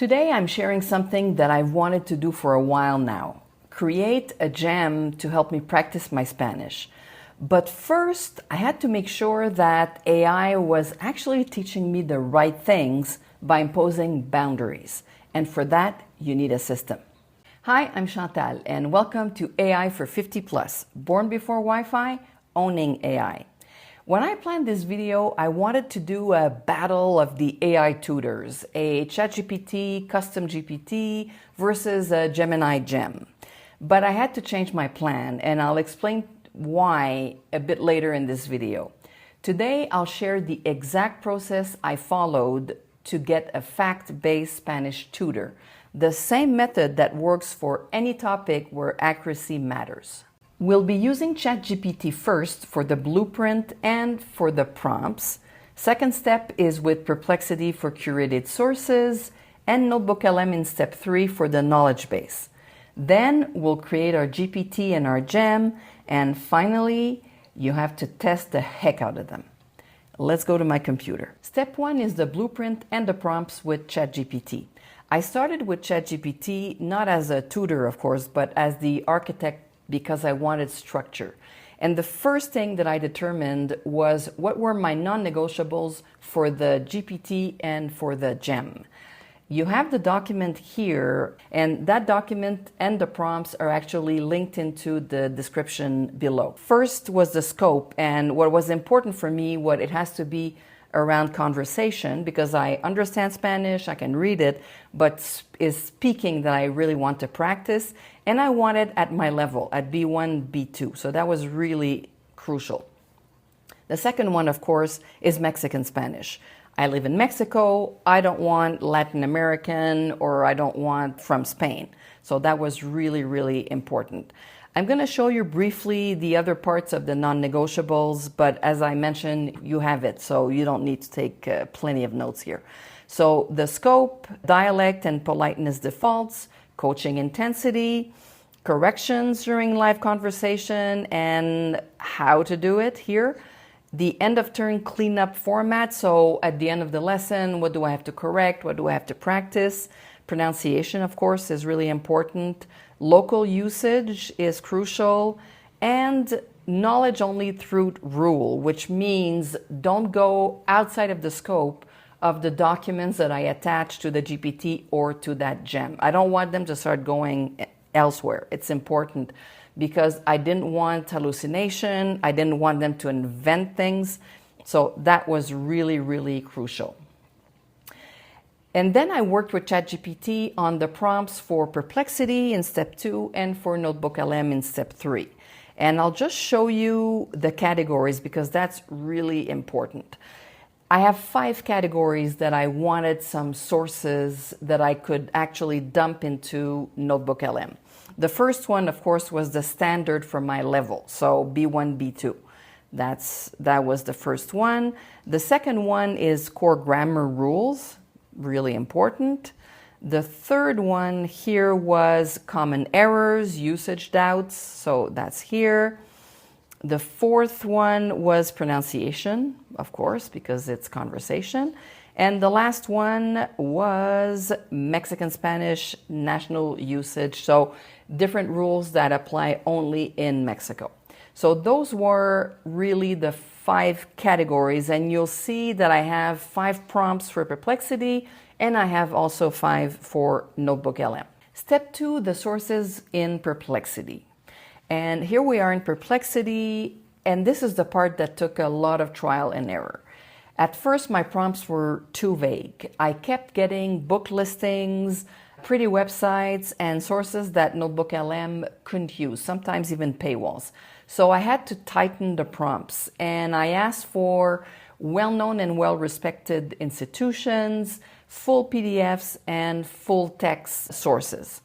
Today I'm sharing something that I've wanted to do for a while now. Create a gem to help me practice my Spanish. But first, I had to make sure that AI was actually teaching me the right things by imposing boundaries. And for that, you need a system. Hi, I'm Chantal, and welcome to AI for 50+, born before Wi-Fi, owning AI. When I planned this video, I wanted to do a battle of the AI tutors, a ChatGPT, custom GPT versus a Gemini Gem. But I had to change my plan, and I'll explain why a bit later in this video. Today, I'll share the exact process I followed to get a fact-based Spanish tutor, the same method that works for any topic where accuracy matters. We'll be using ChatGPT first for the blueprint and for the prompts. Second step is with Perplexity for curated sources and NotebookLM in step 3 for the knowledge base. Then we'll create our GPT and our gem, and finally, you have to test the heck out of them. Let's go to my computer. Step 1 is the blueprint and the prompts with ChatGPT. I started with ChatGPT not as a tutor, of course, but as the architect because I wanted structure. And the first thing that I determined was what were my non-negotiables for the GPT and for the gem. You have the document here, and that document and the prompts are actually linked into the description below. First was the scope, and what was important for me, what it has to be around conversation, because I understand Spanish, I can read it, but is speaking that I really want to practice, and I want it at my level, at B1, B2, so that was really crucial. The second one, of course, is Mexican Spanish. I live in Mexico, I don't want Latin American, or I don't want from Spain, so that was really, really important. I'm going to show you briefly the other parts of the non-negotiables, but as I mentioned, you have it, so you don't need to take plenty of notes here. So the scope, dialect and politeness defaults, coaching intensity, corrections during live conversation, and how to do it here. The end of turn cleanup format, so at the end of the lesson, what do I have to correct, what do I have to practice? Pronunciation, of course, is really important. Local usage is crucial, and knowledge only through rule, which means don't go outside of the scope of the documents that I attach to the GPT or to that gem. I don't want them to start going elsewhere. It's important because I didn't want hallucination. I didn't want them to invent things. So that was really, really crucial. And then I worked with ChatGPT on the prompts for Perplexity in step 2 and for NotebookLM in step 3. And I'll just show you the categories because that's really important. I have 5 categories that I wanted some sources that I could actually dump into NotebookLM. The first one, of course, was the standard for my level, so B1, B2. That was the first one. The second one is core grammar rules. Really important. The third one here was common errors, usage doubts, so that's here. The fourth one was pronunciation, of course, because it's conversation. And the last one was Mexican Spanish national usage, so different rules that apply only in Mexico. So those were really the 5 categories, and you'll see that I have 5 prompts for Perplexity, and I have also 5 for NotebookLM. Step 2, the sources in Perplexity. And here we are in Perplexity, and this is the part that took a lot of trial and error. At first, my prompts were too vague. I kept getting book listings, pretty websites, and sources that NotebookLM couldn't use, sometimes even paywalls. So I had to tighten the prompts, and I asked for well-known and well-respected institutions, full PDFs, and full text sources.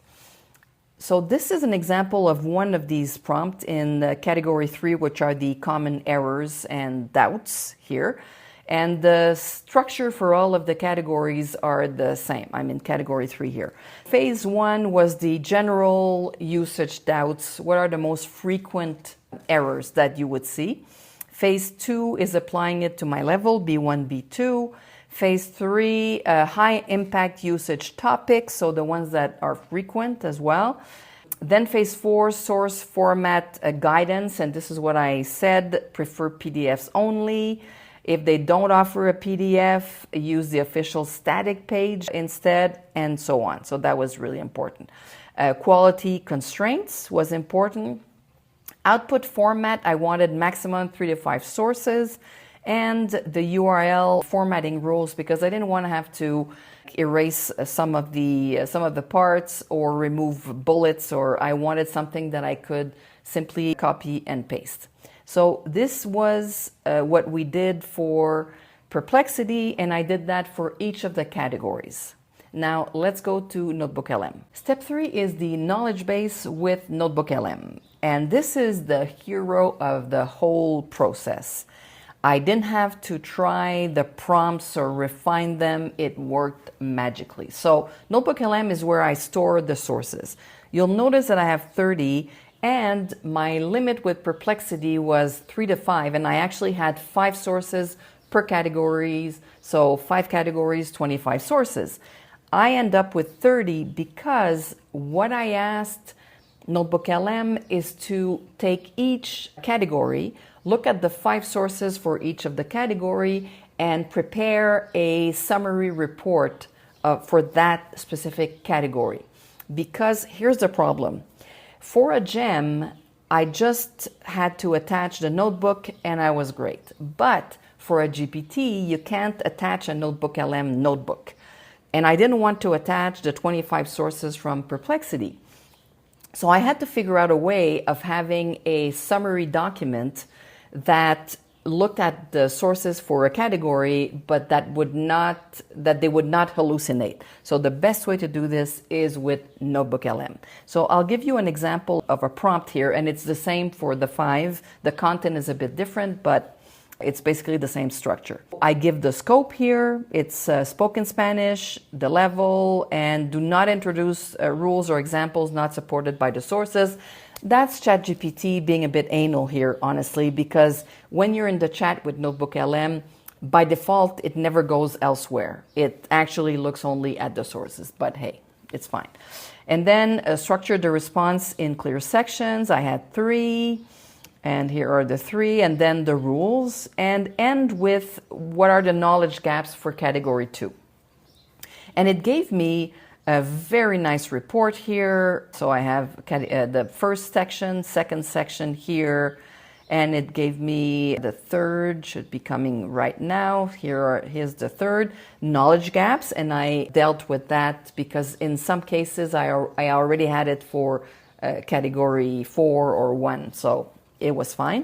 So this is an example of one of these prompts in category 3, which are the common errors and doubts here. And the structure for all of the categories are the same. I'm in category 3 here. Phase 1 was the general usage doubts. What are the most frequent errors that you would see? Phase 2 is applying it to my level, B1, B2. Phase 3, high impact usage topics, so the ones that are frequent as well. Then phase 4, source format guidance, and this is what I said, prefer PDFs only. If they don't offer a PDF, use the official static page instead, and so on. So that was really important. Quality constraints was important. Output format, I wanted maximum 3 to 5 sources, and the URL formatting rules, because I didn't want to have to erase some of the parts or remove bullets, or I wanted something that I could simply copy and paste. So this was what we did for Perplexity, and I did that for each of the categories. Now let's go to NotebookLM. Step 3 is the knowledge base with NotebookLM, and this is the hero of the whole process. I didn't have to try the prompts or refine them. It worked magically. So NotebookLM is where I store the sources. You'll notice that I have 30, and my limit with Perplexity was 3 to 5, and I actually had 5 sources per categories, so 5 categories, 25 sources. I end up with 30 because what I asked NotebookLM is to take each category, look at the 5 sources for each of the category, and prepare a summary report for that specific category. Because here's the problem. For a gem, I just had to attach the notebook and I was great. But for a GPT, you can't attach a NotebookLM notebook. And I didn't want to attach the 25 sources from Perplexity. So I had to figure out a way of having a summary document that looked at the sources for a category, but that they would not hallucinate. So the best way to do this is with NotebookLM. So I'll give you an example of a prompt here, and it's the same for the 5. The content is a bit different, but it's basically the same structure. I give the scope here. It's spoken Spanish, the level, and do not introduce rules or examples not supported by the sources. That's ChatGPT being a bit anal here, honestly, because when you're in the chat with NotebookLM, by default, it never goes elsewhere. It actually looks only at the sources, but hey, it's fine. And then structure the response in clear sections. I had 3. And here are the 3, and then the rules, and end with what are the knowledge gaps for category 2. And it gave me a very nice report here. So I have the first section, second section here, and it gave me the third, should be coming right now. Here's the third, knowledge gaps, and I dealt with that because in some cases I already had it for category 4 or 1, so it was fine.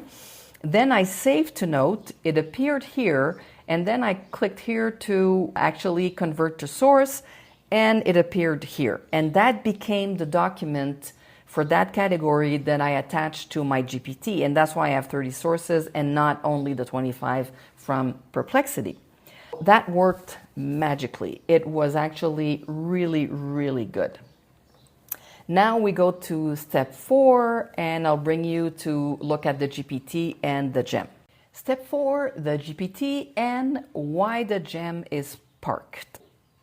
Then I saved to note, it appeared here, and then I clicked here to actually convert to source, and it appeared here. And that became the document for that category that I attached to my GPT, and that's why I have 30 sources and not only the 25 from Perplexity. That worked magically. It was actually really, really good. Now we go to step 4, and I'll bring you to look at the GPT and the Gem. Step 4, the GPT and why the Gem is parked.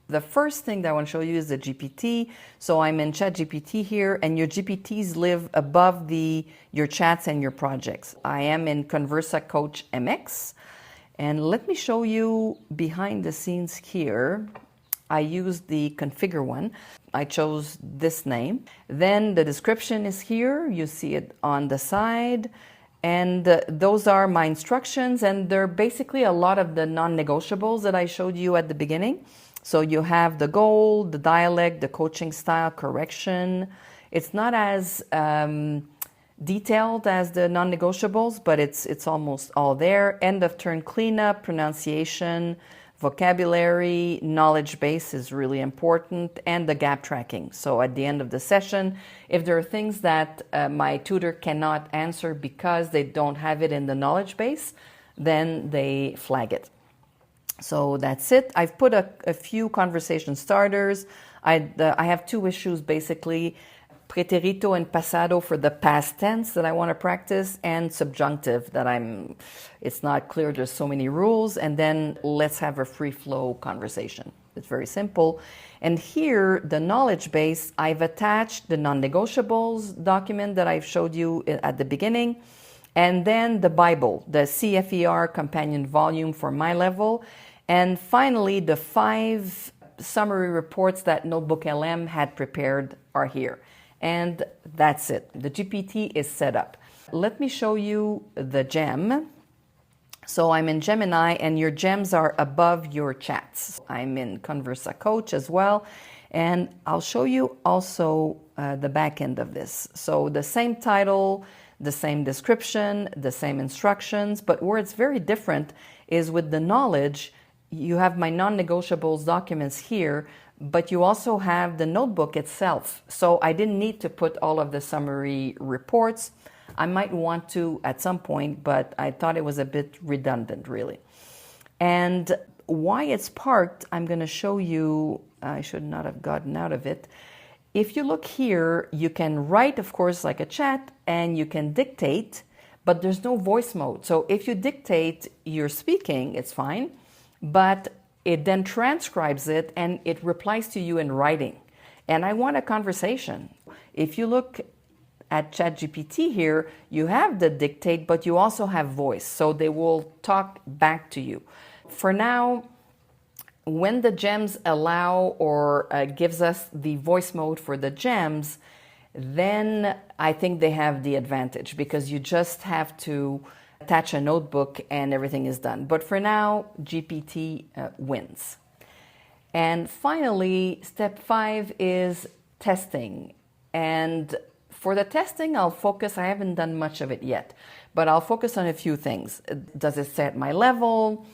The first thing that I want to show you is the GPT. So I'm in ChatGPT here, and your GPTs live above your chats and your projects. I am in Conversa Coach MX, and let me show you behind the scenes here. I used the configure one. I chose this name. Then the description is here. You see it on the side. And those are my instructions. And they're basically a lot of the non-negotiables that I showed you at the beginning. So you have the goal, the dialect, the coaching style, correction. It's not as detailed as the non-negotiables, but it's almost all there. End of turn cleanup, pronunciation, vocabulary, knowledge base is really important, and the gap tracking. So at the end of the session, if there are things that my tutor cannot answer because they don't have it in the knowledge base, then they flag it. So that's it. I've put a few conversation starters. I have 2 issues basically. preterito and pasado for the past tense that I want to practice, and subjunctive that it's not clear, there's so many rules, and then let's have a free flow conversation. It's very simple. And here, the knowledge base, I've attached the non-negotiables document that I've showed you at the beginning, and then the Bible, the CFER companion volume for my level, and finally the 5 summary reports that NotebookLM had prepared are here. And that's it. The GPT is set up. Let me show you the gem. So I'm in Gemini, and your gems are above your chats. I'm in Conversa Coach as well, and I'll show you also the back end of this. So the same title, the same description, the same instructions, but where it's very different is with the knowledge. You have my non-negotiables documents here, but you also have the notebook itself. So I didn't need to put all of the summary reports. I might want to at some point, but I thought it was a bit redundant, really. And why it's parked, I'm going to show you. I should not have gotten out of it. If you look here, you can write, of course, like a chat, and you can dictate, but there's no voice mode. So if you dictate, you're speaking, it's fine, but it then transcribes it and it replies to you in writing. And I want a conversation. If you look at ChatGPT here, you have the dictate, but you also have voice, so they will talk back to you. For now, when the gems allow or gives us the voice mode for the gems, then I think they have the advantage, because you just have to attach a notebook and everything is done. But for now, GPT wins. And finally, step 5 is testing. And for the testing, I'll focus, I haven't done much of it yet, but I'll focus on a few things. Does it set my level?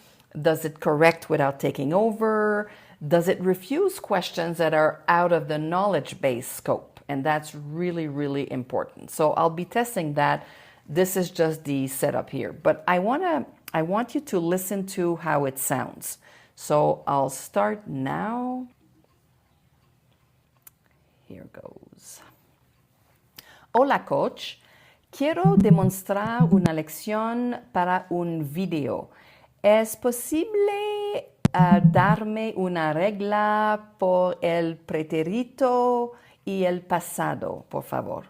Does it correct without taking over? Does it refuse questions that are out of the knowledge base scope? And that's really, really important. So I'll be testing that. This is just the setup here, but I want you to listen to how it sounds. So I'll start now. Here goes. Hola, coach. Quiero demostrar una lección para un video. ¿Es posible darme una regla por el pretérito y el pasado, por favor?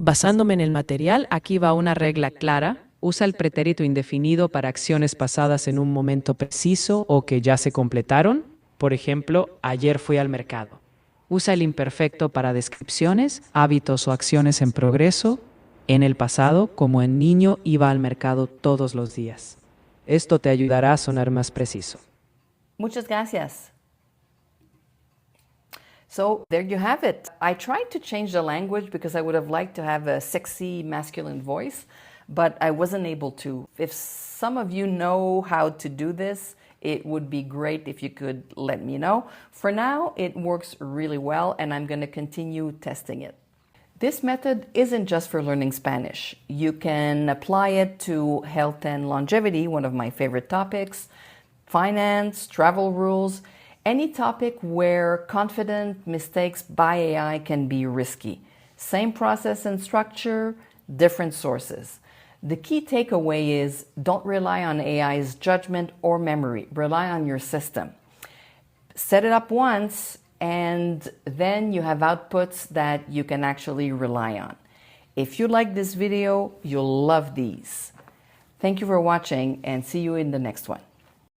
Basándome en el material, aquí va una regla clara. Usa el pretérito indefinido para acciones pasadas en un momento preciso o que ya se completaron. Por ejemplo, ayer fui al mercado. Usa el imperfecto para descripciones, hábitos o acciones en progreso. En el pasado, como en niño, iba al mercado todos los días. Esto te ayudará a sonar más preciso. Muchas gracias. So there you have it. I tried to change the language because I would have liked to have a sexy masculine voice, but I wasn't able to. If some of you know how to do this, it would be great if you could let me know. For now, it works really well, and I'm going to continue testing it. This method isn't just for learning Spanish. You can apply it to health and longevity, one of my favorite topics, finance, travel rules, any topic where confident mistakes by AI can be risky. Same process and structure, different sources. The key takeaway is don't rely on AI's judgment or memory. Rely on your system. Set it up once, and then you have outputs that you can actually rely on. If you like this video, you'll love these. Thank you for watching, and see you in the next one.